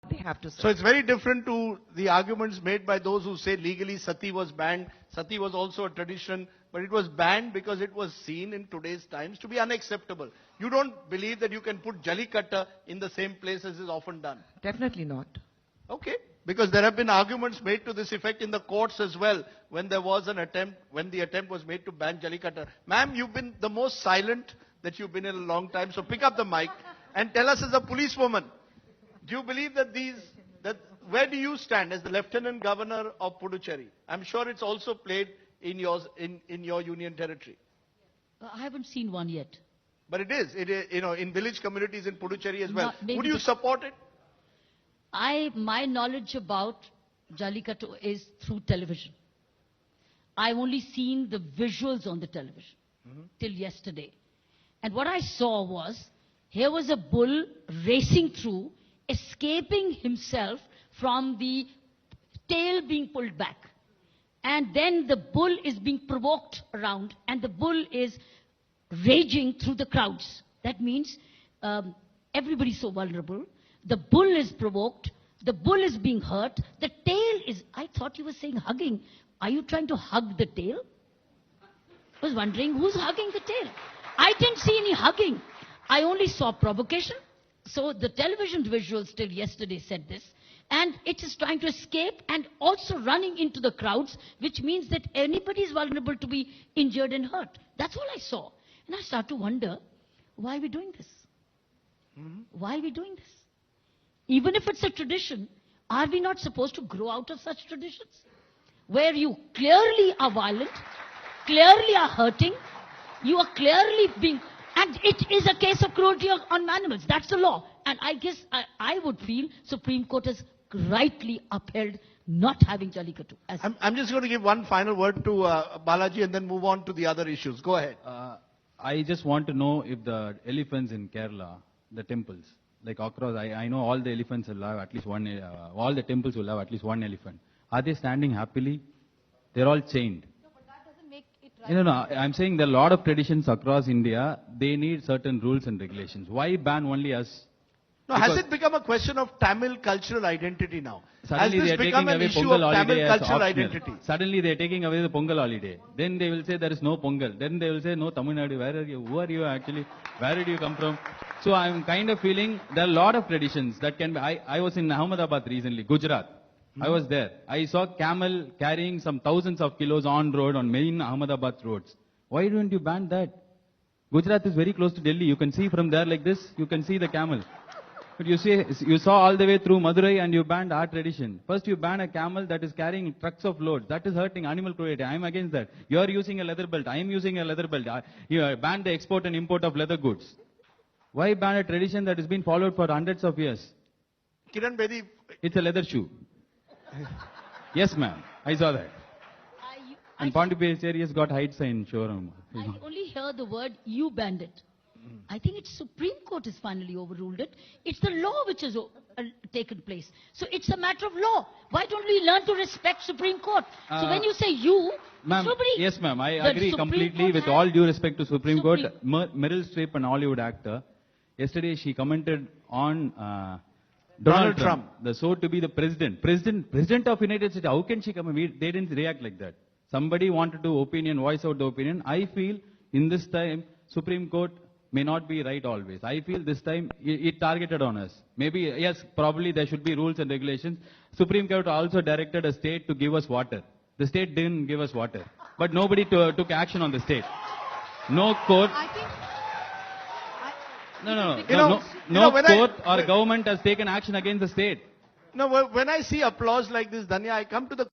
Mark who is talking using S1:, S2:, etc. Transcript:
S1: they have to say.
S2: So it's very different to the arguments made by those who say legally sati was banned. Sati was also a tradition, but it was banned because it was seen in today's times to be unacceptable. You don't believe that you can put Jallikattu in the same place as is often done?
S1: Definitely not.
S2: Okay. Because there have been arguments made to this effect in the courts as well when there was an attempt, when the attempt was made to ban Jallikattu. Ma'am, you've been the most silent that you've been in a long time, so pick up the mic and tell us as a policewoman, do you believe that where do you stand as the Lieutenant Governor of Puducherry? I'm sure it's also played in your union territory.
S3: I haven't seen one yet.
S2: But it is, in village communities in Puducherry as well.
S3: Not,
S2: Would you support it?
S3: My knowledge about Jallikattu is through television. I've only seen the visuals on the television till yesterday. And what I saw was, here was a bull racing through, escaping himself from the tail being pulled back. And then the bull is being provoked around, and the bull is raging through the crowds. That means everybody's so vulnerable. The bull is provoked. The bull is being hurt. The tail is... I thought you were saying hugging. Are you trying to hug the tail? I was wondering who's hugging the tail. I didn't see any hugging. I only saw provocation. So the television visuals till yesterday said this. And it is trying to escape and also running into the crowds, which means that anybody is vulnerable to be injured and hurt. That's all I saw. And I start to wonder, why are we doing this? Why are we doing this? Even if it's a tradition, are we not supposed to grow out of such traditions? Where you clearly are violent, clearly are hurting, you are clearly being... And it is a case of cruelty on animals. That's the law. And I guess I would feel Supreme Court has rightly upheld not having Jallikattu.
S2: I'm just going to give one final word to Balaji and then move on to the other issues. Go ahead.
S4: I just want to know if the elephants in Kerala, the temples, like across, I know all the elephants will have at least one, all the temples will have at least one elephant. Are they standing happily? They're all chained.
S3: No, but that doesn't make it right.
S4: No, I'm saying there are a lot of traditions across India. They need certain rules and regulations. Why ban only us?
S2: No, has it become a question of Tamil cultural identity now?
S4: Suddenly
S2: Has
S4: they
S2: this
S4: are
S2: become
S4: taking
S2: an
S4: away
S2: issue
S4: Pongal
S2: of Tamil
S4: holiday as
S2: cultural
S4: optional.
S2: identity?
S4: Suddenly they are taking away the Pongal holiday. Then they will say there is no Pongal. Then they will say no Tamil Nadu. Where are you? Who are you actually? Where did you come from? So I'm kind of feeling there are a lot of traditions that can be. I was in Ahmedabad recently, Gujarat. I was there. I saw camel carrying some thousands of kilos on road on main Ahmedabad roads. Why don't you ban that? Gujarat is very close to Delhi. You can see from there like this, you can see the camel. But you saw all the way through Madurai and you banned our tradition. First you ban a camel that is carrying trucks of loads. That is hurting animal cruelty. I am against that. You are using a leather belt. I am using a leather belt. You ban the export and import of leather goods. Why ban a tradition that has been followed for hundreds of years?
S2: Kiran Beedi.
S4: It's a leather shoe. Yes, ma'am. I saw that. And Pondicherry has got height sign showroom.
S3: I only hear the word you banned it. I think it's Supreme Court has finally overruled it. It's the law which has taken place. So it's a matter of law. Why don't we learn to respect Supreme Court? So when you say you,
S4: ma'am, yes, ma'am. I agree completely with all due respect to Supreme Court. Meryl Streep, an Hollywood actor, yesterday she commented on Donald Trump, the so to be the president of United States. How can she come? They didn't react like that. Somebody wanted to voice out the opinion. I feel in this time, Supreme Court may not be right always. I feel this time it targeted on us. Maybe, yes, probably there should be rules and regulations. Supreme Court also directed a state to give us water. The state didn't give us water. But nobody took action on the state. No court. No court or government has taken action against the state.
S2: No, when I see applause like this, Danya, I come to the